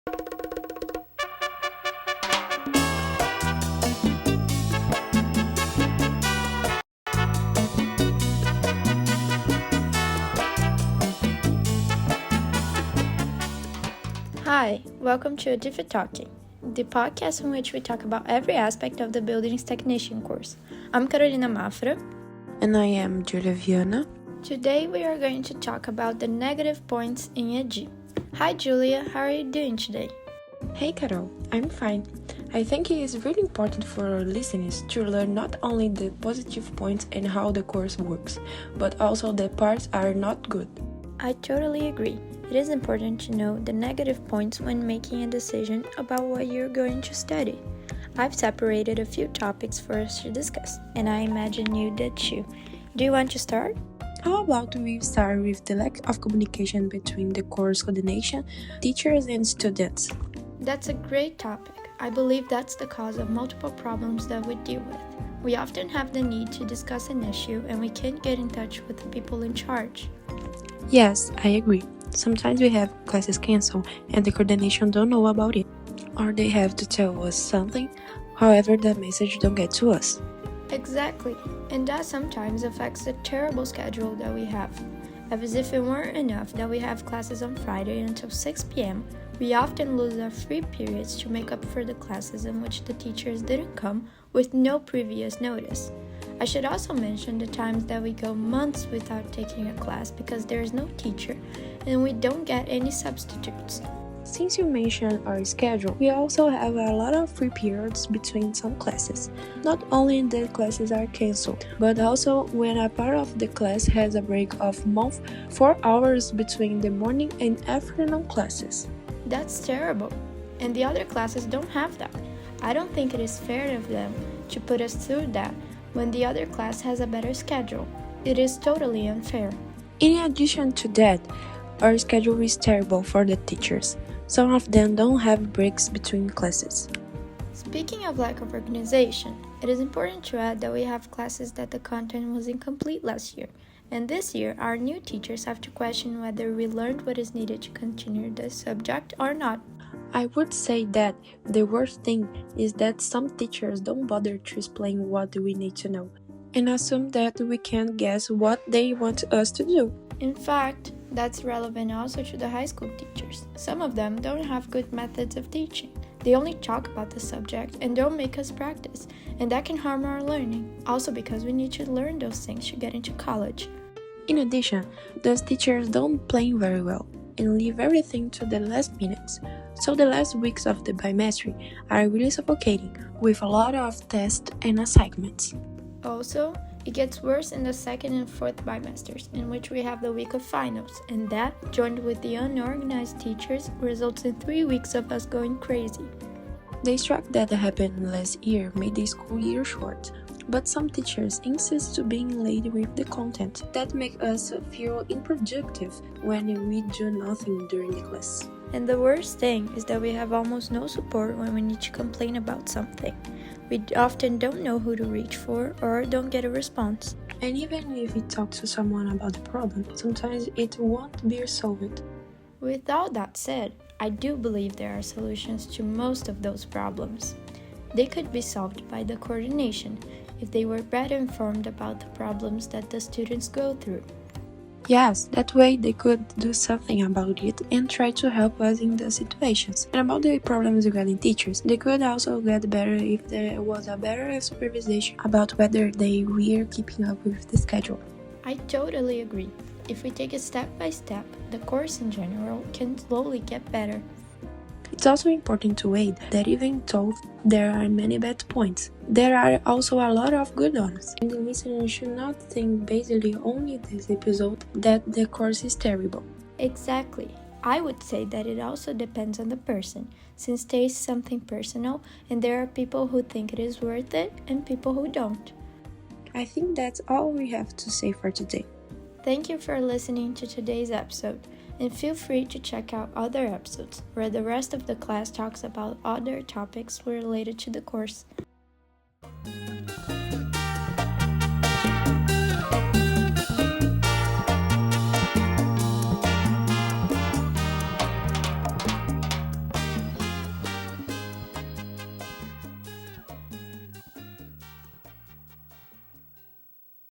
Hi, welcome to Ediftalking, the podcast in which we talk about every aspect of the buildings technician course. I'm Carolina Mafra. And I am Julia Viana. Today we are going to talk about the negative points in EDI. Hi Julia, how are you doing today? Hey Carol, I'm fine. I think it is really important for our listeners to learn not only the positive points and how the course works, but also the parts are not good. I totally agree. It is important to know the negative points when making a decision about what you're going to study. I've separated a few topics for us to discuss, and I imagine you did too. Do you want to start? How about we start with the lack of communication between the course coordination, teachers and students? That's a great topic. I believe that's the cause of multiple problems that we deal with. We often have the need to discuss an issue and we can't get in touch with the people in charge. Yes, I agree. Sometimes we have classes canceled and the coordination don't know about it. Or they have to tell us something, however the message don't get to us. Exactly, and that sometimes affects the terrible schedule that we have. As if it weren't enough that we have classes on Friday until 6 p.m., we often lose our free periods to make up for the classes in which the teachers didn't come with no previous notice. I should also mention the times that we go months without taking a class because there is no teacher and we don't get any substitutes. Since you mentioned our schedule, we also have a lot of free periods between some classes. Not only the classes are cancelled, but also when a part of the class has a break of 4 hours between the morning and afternoon classes. That's terrible, and the other classes don't have that. I don't think it is fair of them to put us through that when the other class has a better schedule. It is totally unfair. In addition to that, our schedule is terrible for the teachers. Some of them don't have breaks between classes. Speaking of lack of organization, it is important to add that we have classes that the content was incomplete last year, and this year our new teachers have to question whether we learned what is needed to continue the subject or not. I would say that the worst thing is that some teachers don't bother to explain what we need to know, and assume that we can guess what they want us to do. In fact, that's relevant also to the high school teachers. Some of them don't have good methods of teaching. They only talk about the subject and don't make us practice, and that can harm our learning. Also because we need to learn those things to get into college. In addition, those teachers don't plan very well and leave everything to the last minutes. So the last weeks of the bimester are really suffocating with a lot of tests and assignments. Also, it gets worse in the second and fourth bimesters, in which we have the week of finals, and that, joined with the unorganized teachers, results in 3 weeks of us going crazy. The strike that happened last year made the school year short, but some teachers insist to being late with the content. That makes us feel unproductive when we do nothing during the class. And the worst thing is that we have almost no support when we need to complain about something. We often don't know who to reach for or don't get a response. And even if we talk to someone about the problem, sometimes it won't be solved. With all that said, I do believe there are solutions to most of those problems. They could be solved by the coordination if they were better informed about the problems that the students go through. Yes, that way they could do something about it and try to help us in the situations. And about the problems regarding teachers, they could also get better if there was a better supervision about whether they were keeping up with the schedule. I totally agree. If we take it step by step, the course in general can slowly get better. It's also important to add that even though there are many bad points, there are also a lot of good ones, and the listener should not think basically only this episode that the course is terrible. Exactly. I would say that it also depends on the person, since taste is something personal and there are people who think it is worth it and people who don't. I think that's all we have to say for today. Thank you for listening to today's episode, and feel free to check out other episodes where the rest of the class talks about other topics related to the course.